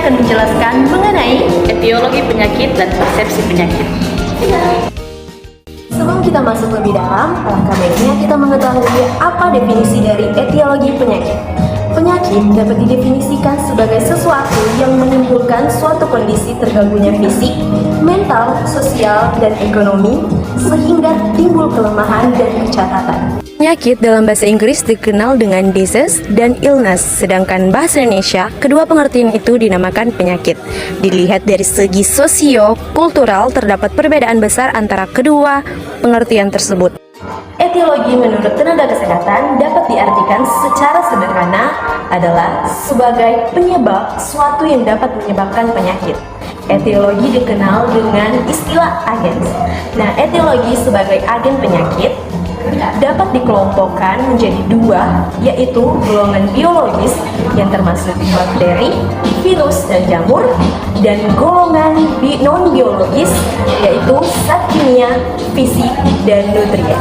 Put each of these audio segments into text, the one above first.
akan menjelaskan mengenai etiologi penyakit dan persepsi penyakit. Sebelum kita masuk lebih dalam, alangkah baiknya kita mengetahui apa definisi dari etiologi penyakit. Penyakit dapat didefinisikan sebagai sesuatu yang menimbulkan suatu kondisi terganggunya fisik, mental, sosial, dan ekonomi, sehingga timbul kelemahan dan kecacatan. Penyakit dalam bahasa Inggris dikenal dengan disease dan illness, sedangkan bahasa Indonesia, kedua pengertian itu dinamakan penyakit. Dilihat dari segi sosio-kultural, terdapat perbedaan besar antara kedua pengertian tersebut. Etiologi menurut tenaga kesehatan dapat diartikan secara sederhana adalah sebagai penyebab suatu yang dapat menyebabkan penyakit. Etiologi dikenal dengan istilah agens. Nah, etiologi sebagai agen penyakit dapat dikelompokkan menjadi dua, yaitu golongan biologis yang termasuk bakteri, virus, dan jamur, dan golongan non-biologis yaitu zat kimia, fisik, dan nutrien.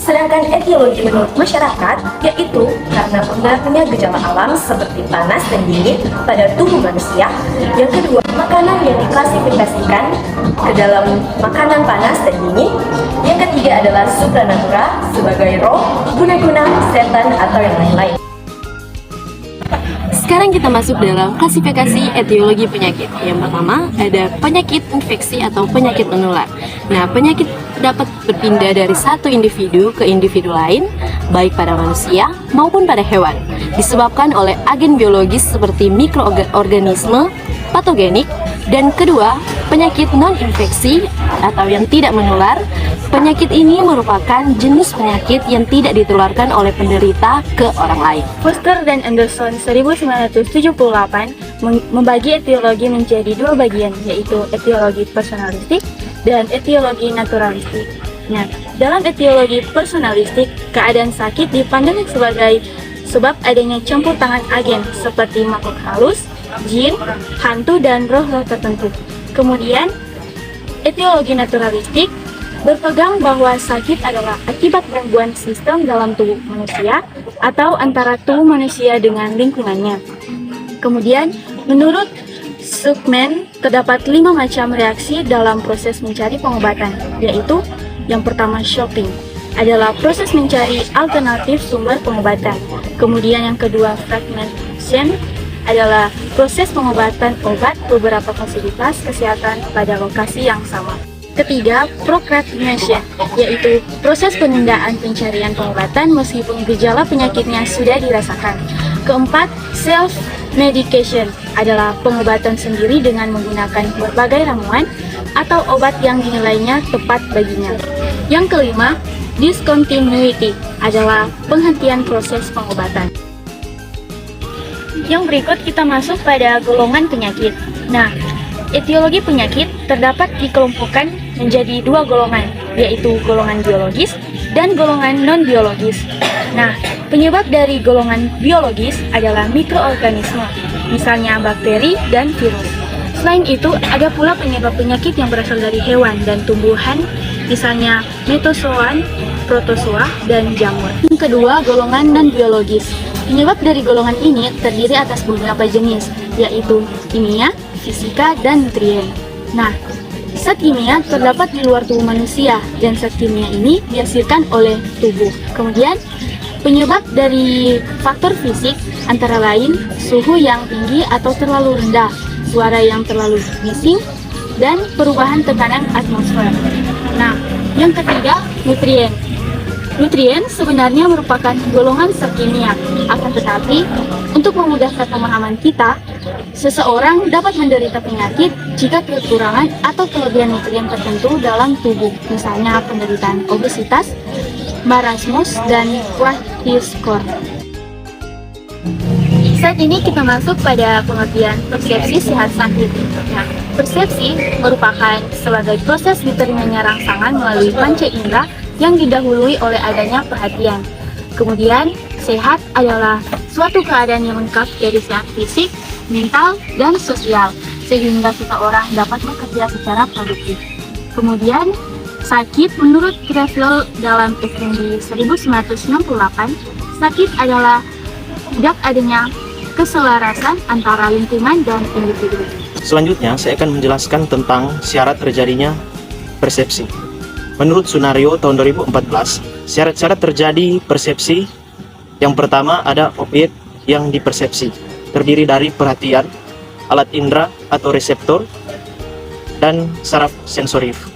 Sedangkan etiologi menurut masyarakat yaitu karena pengaruhnya gejala alam seperti panas dan dingin pada tubuh manusia. Yang kedua, makanan yang diklasifikasikan ke dalam makanan panas dan dingin. Yang ketiga adalah supranatura sebagai roh, guna-guna, setan, atau yang lain-lain. Sekarang kita masuk dalam klasifikasi etiologi penyakit. Yang pertama ada penyakit infeksi atau penyakit menular. Nah, penyakit dapat berpindah dari satu individu ke individu lain, baik pada manusia maupun pada hewan, disebabkan oleh agen biologis seperti mikroorganisme, patogenik. Dan kedua, penyakit non-infeksi atau yang tidak menular. Penyakit ini merupakan jenis penyakit yang tidak ditularkan oleh penderita ke orang lain. Foster dan Anderson 1978 membagi etiologi menjadi dua bagian, yaitu etiologi personalistik dan etiologi naturalistik. Nah, dalam etiologi personalistik, keadaan sakit dipandang sebagai sebab adanya campur tangan agen seperti makhluk halus, jin, hantu, dan roh-roh tertentu. Kemudian, etiologi naturalistik berpegang bahwa sakit adalah akibat gangguan sistem dalam tubuh manusia atau antara tubuh manusia dengan lingkungannya. Kemudian, menurut Suckman, terdapat 5 macam reaksi dalam proses mencari pengobatan, yaitu yang pertama shopping, adalah proses mencari alternatif sumber pengobatan. Kemudian yang kedua fragmentation, adalah proses pengobatan obat beberapa fasilitas kesehatan pada lokasi yang sama. Ketiga, procrastination, yaitu proses penundaan pencarian pengobatan meskipun gejala penyakitnya sudah dirasakan. Keempat, self-medication, adalah pengobatan sendiri dengan menggunakan berbagai ramuan atau obat yang dinilainya tepat baginya. Yang kelima, discontinuity, adalah penghentian proses pengobatan. Yang berikut kita masuk pada golongan penyakit. Nah, etiologi penyakit terdapat dikelompokkan menjadi dua golongan, yaitu golongan biologis dan golongan non-biologis. Nah, penyebab dari golongan biologis adalah mikroorganisme, misalnya bakteri dan virus. Selain itu, ada pula penyebab penyakit yang berasal dari hewan dan tumbuhan, misalnya metozoan, protozoa, dan jamur. Yang kedua, golongan non-biologis. Penyebab dari golongan ini terdiri atas beberapa jenis, yaitu kimia, fisika, dan nutrien. Nah, zat kimia terdapat di luar tubuh manusia, dan zat kimia ini dihasilkan oleh tubuh. Kemudian, penyebab dari faktor fisik antara lain suhu yang tinggi atau terlalu rendah, suara yang terlalu bising, dan perubahan tekanan atmosfer. Nah, yang ketiga, nutrien. Nutrien sebenarnya merupakan golongan zat kimia, akan tetapi untuk memudahkan pemahaman kita, seseorang dapat menderita penyakit jika kekurangan atau kelebihan nutrien tertentu dalam tubuh, misalnya penderitaan obesitas, marasmus, dan kwashiorkor. Saat ini kita masuk pada pengertian persepsi sehat sakit. Nah, persepsi merupakan sebagai proses diterimanya rangsangan melalui panca indera yang didahului oleh adanya perhatian. Kemudian, sehat adalah suatu keadaan yang lengkap dari sehat fisik, mental, dan sosial, sehingga seseorang dapat bekerja secara produktif. Kemudian, sakit menurut Creville dalam SND 1968, sakit adalah tidak adanya keselarasan antara lingkungan dan individu. Selanjutnya, saya akan menjelaskan tentang syarat terjadinya persepsi. Menurut Sunario tahun 2014, syarat-syarat terjadi persepsi yang pertama ada objek yang dipersepsi, terdiri dari perhatian, alat indera atau reseptor, dan saraf sensorif.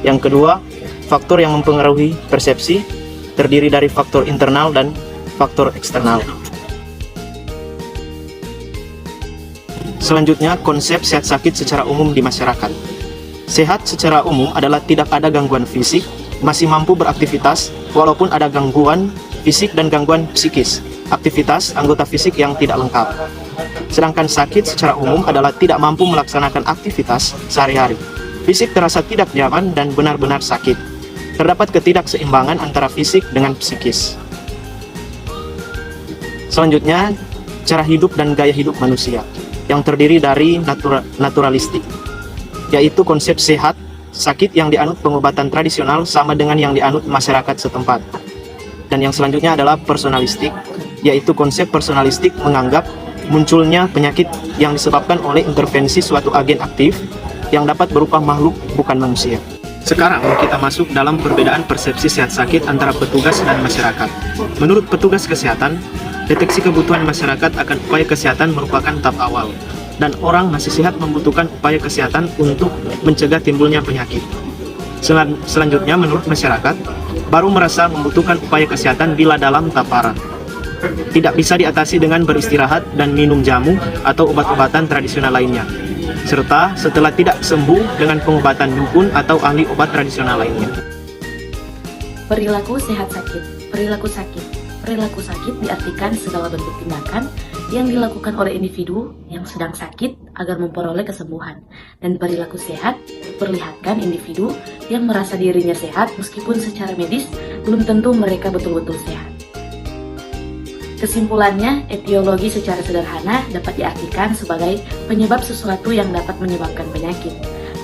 Yang kedua, faktor yang mempengaruhi persepsi, terdiri dari faktor internal dan faktor eksternal. Selanjutnya, konsep sehat sakit secara umum di masyarakat. Sehat secara umum adalah tidak ada gangguan fisik, masih mampu beraktivitas, walaupun ada gangguan fisik dan gangguan psikis, aktivitas anggota fisik yang tidak lengkap. Sedangkan sakit secara umum adalah tidak mampu melaksanakan aktivitas sehari-hari. Fisik terasa tidak nyaman dan benar-benar sakit. Terdapat ketidakseimbangan antara fisik dengan psikis. Selanjutnya, cara hidup dan gaya hidup manusia, yang terdiri dari naturalistik, yaitu konsep sehat, sakit yang dianut pengobatan tradisional sama dengan yang dianut masyarakat setempat. Dan yang selanjutnya adalah personalistik, yaitu konsep personalistik menganggap munculnya penyakit yang disebabkan oleh intervensi suatu agen aktif yang dapat berupa makhluk bukan manusia. Sekarang kita masuk dalam perbedaan persepsi sehat sakit antara petugas dan masyarakat. Menurut petugas kesehatan, deteksi kebutuhan masyarakat akan upaya kesehatan merupakan tahap awal, dan orang masih sehat membutuhkan upaya kesehatan untuk mencegah timbulnya penyakit. Selanjutnya, menurut masyarakat, baru merasa membutuhkan upaya kesehatan bila dalam tahap parah. Tidak bisa diatasi dengan beristirahat dan minum jamu atau obat-obatan tradisional lainnya, serta setelah tidak sembuh dengan pengobatan dukun atau ahli obat tradisional lainnya. Perilaku sehat sakit. Perilaku sakit diartikan segala bentuk tindakan yang dilakukan oleh individu yang sedang sakit agar memperoleh kesembuhan. Dan perilaku sehat diperlihatkan individu yang merasa dirinya sehat meskipun secara medis belum tentu mereka betul-betul sehat. Kesimpulannya, etiologi secara sederhana dapat diartikan sebagai penyebab sesuatu yang dapat menyebabkan penyakit.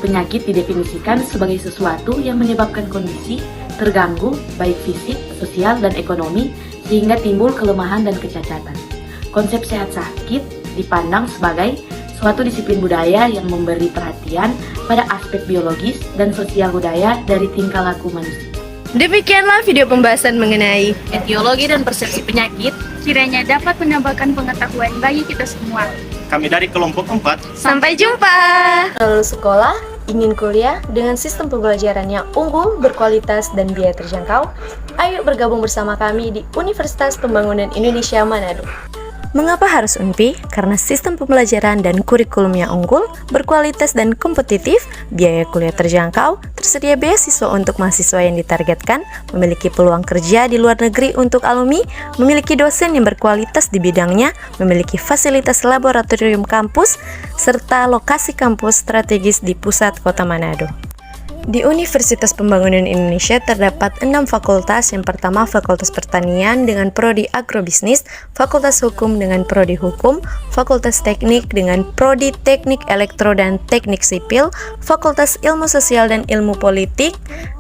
Penyakit didefinisikan sebagai sesuatu yang menyebabkan kondisi terganggu baik fisik, sosial, dan ekonomi sehingga timbul kelemahan dan kecacatan. Konsep sehat sakit dipandang sebagai suatu disiplin budaya yang memberi perhatian pada aspek biologis dan sosial budaya dari tingkah laku manusia. Demikianlah video pembahasan mengenai Etiologi dan persepsi penyakit. Kiranya dapat menambahkan pengetahuan bagi kita semua. Kami dari kelompok 4. Sampai jumpa. Lulus sekolah, ingin kuliah dengan sistem pembelajarannya unggul, berkualitas, dan biaya terjangkau? Ayo bergabung bersama kami di Universitas Pembangunan Indonesia Manado. Mengapa harus UNPI? Karena sistem pembelajaran dan kurikulumnya unggul, berkualitas dan kompetitif, biaya kuliah terjangkau, tersedia beasiswa untuk mahasiswa yang ditargetkan, memiliki peluang kerja di luar negeri untuk alumni, memiliki dosen yang berkualitas di bidangnya, memiliki fasilitas laboratorium kampus, serta lokasi kampus strategis di pusat kota Manado. Di Universitas Pembangunan Indonesia terdapat 6 fakultas. Yang pertama, Fakultas Pertanian dengan prodi Agrobisnis, Fakultas Hukum dengan prodi Hukum, Fakultas Teknik dengan prodi Teknik Elektro dan Teknik Sipil, Fakultas Ilmu Sosial dan Ilmu Politik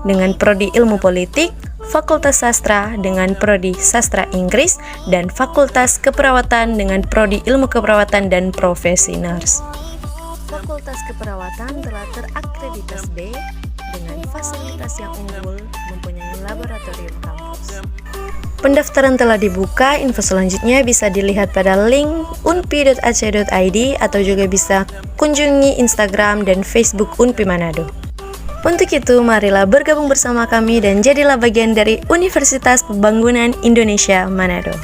dengan prodi Ilmu Politik, Fakultas Sastra dengan prodi Sastra Inggris, dan Fakultas Keperawatan dengan prodi Ilmu Keperawatan dan Profesi Nurse. Fakultas Keperawatan telah terakreditasi B dengan fasilitas yang unggul, mempunyai laboratorium kampus. Pendaftaran telah dibuka, info selanjutnya bisa dilihat pada link unpi.ac.id atau juga bisa kunjungi Instagram dan Facebook Unpi Manado. Untuk itu, marilah bergabung bersama kami dan jadilah bagian dari Universitas Pembangunan Indonesia Manado.